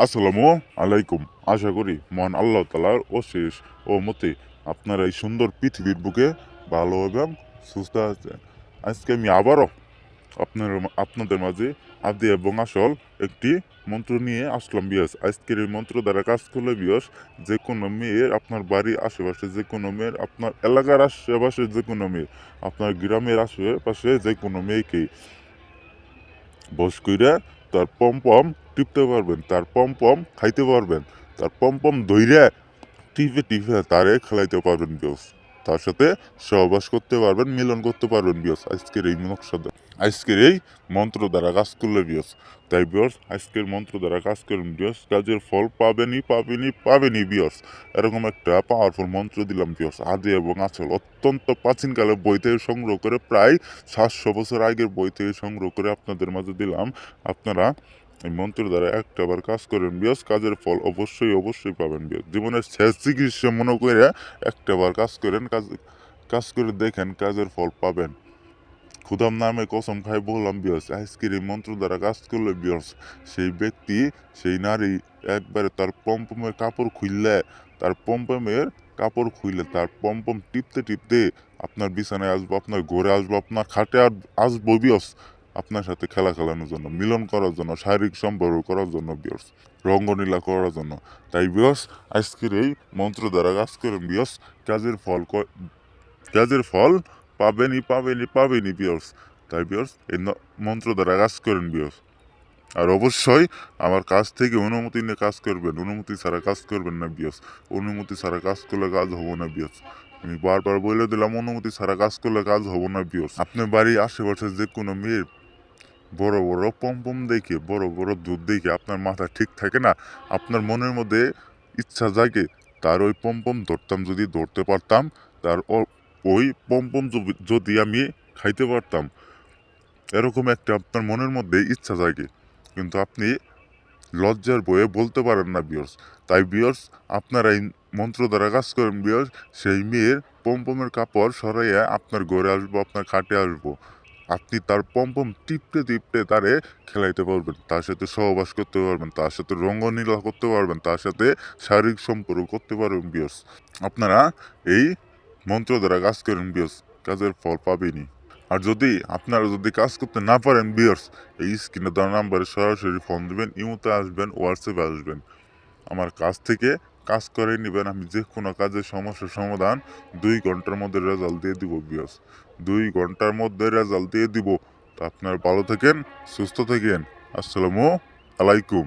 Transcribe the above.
আসসালামু আলাইকুম। আশা করি মহান আল্লাহ তাআলার অশেষ মতে আপনারা এই সুন্দর পৃথিবীর বুকে ভালো এবং সুস্থ আছেন। আজকে আমি আবারও আপনাদের মাঝে আদি এবং আসল একটি মন্ত্র নিয়ে আসলাম বিয়স। আজকের এই মন্ত্র দ্বারা কাজ করলে বিয়স, যে কোনো মেয়ের, আপনার বাড়ির আশেপাশে যে কোনো মেয়ের, আপনার এলাকার আশেপাশে যে কোনো মেয়ে, আপনার গ্রামের আশেপাশে যে কোনো মেয়েকেই বস কইরা তার পম টিপতে পারবেন, তার পম খাইতে পারবেন, তার পম ধইরা টিপে টিপে তারে খেলাইতে পারবেন বিয়স। তার সাথে সহবাস করতে পারবেন, মিলন করতে পারবেন বিয়স। আজকের এই মন্ত্র দ্বারা কাজ করলে বিয়স। তাই বিয়স, আজকের মন্ত্র দ্বারা কাজ করুন বিয়স, কাজের ফল পাবেনই বিয়স। এরকম একটা পাওয়ারফুল মন্ত্র দিলাম বিয়স, আদি এবং আসল অত্যন্ত প্রাচীনকালে বই থেকে সংগ্রহ করে, প্রায় 700 বছর আগের বই থেকে সংগ্রহ করে আপনাদের মাঝে দিলাম। আপনারা এই মন্ত্র দ্বারা একটাবার কাজ করেন বিয়স, কাজের ফল অবশ্যই পাবেন বিয়স। জীবনের শেষ চিকিৎসা মনে করে একটাবার কাজ করেন, কাজ করে দেখেন, কাজের ফল পাবেন। খুদাম নামে কসম খাই বললাম বিয়স, আজকের এই মন্ত্র দ্বারা কাজ করলে বিয়স, সেই ব্যক্তি, সেই নারী একবারে তার পম্পমের কাপড় খুললে, তার পম্পম টিপতে টিপতে আপনার বিছানায় আসবো, আপনার ঘরে আসবো, আপনার খাটে আসবো বিয়স, আপনার সাথে খেলা খেলানোর জন্য, মিলন করার জন্য, শারীরিক সম্পর্ক করার জন্য বিয়স, রঙ্গনীলা করার জন্য। তাই বিয়স, আজকের এই মন্ত্র দ্বারা কাজ করেন বিয়স, কাজের ফল পাবেনই বিয়স। তাই বিয়স, এই মন্ত্র দ্বারা কাজ করেন বিয়স। আর অবশ্যই আমার কাছ থেকে অনুমতি নিয়ে কাজ করবেন, অনুমতি ছাড়া কাজ করবেন না বিয়স। অনুমতি ছাড়া কাজ করলে কাজ হবো না বিয়স। আমি বারবার বলে দিলাম, অনুমতি ছাড়া কাজ করলে কাজ হবো না বিয়স। আপনার বাড়ির আশেপাশে যে কোনো মেয়ের বড় বড় পম দেখে, বড় বড় দুধ দেখে আপনার মাথা ঠিক থাকে না, আপনার মনের মধ্যে ইচ্ছা জাগে, তার ওই পম ধরতে পারতাম, তার ওই পম যদি আমি খাইতে পারতাম, এরকম একটা আপনার মনের মধ্যে ইচ্ছা জাগে, কিন্তু আপনি লজ্জার বয়ে বলতে পারেন না বিয়র্স। তাই বিয়র্স, আপনারা এই মন্ত্র দ্বারা কাজ করেন বিয়র্স, সেই মেয়ের পমের কাপড় সরাইয়া আপনার ঘরে আসবো, আপনার খাটে আসবো, আপনি তার পম টিপতে টিপতে তারে খেলাইতে পারবেন, তার সাথে সহবাস করতে পারবেন, তার সাথে রঙ্গনীলা করতে পারবেন, তার সাথে শারীরিক সম্পর্ক করতে পারবেন বিয়র্স। আপনারা এই মন্ত্র দ্বারা কাজ করেন বিয়র্স, কাজের ফল পাবেনই। আর আপনারা যদি কাজ করতে না পারেন বিয়ার্স, এই স্ক্রিনে দেওয়া নাম্বারে সরাসরি ফোন দিবেন, ইমোতে আসবেন, হোয়াটসঅ্যাপে আসবেন, আমার কাছ থেকে কাজ করে নেবেন। আমি যে কোনো কাজের সমস্যার সমাধান 2 ঘন্টার মধ্যে রেজাল্ট দিয়ে দিব বিয়ার্স, 2 ঘন্টার মধ্যে রেজাল্ট দিয়ে দিব। তো আপনারা ভালো থাকেন, সুস্থ থাকেন। আসসালামু আলাইকুম।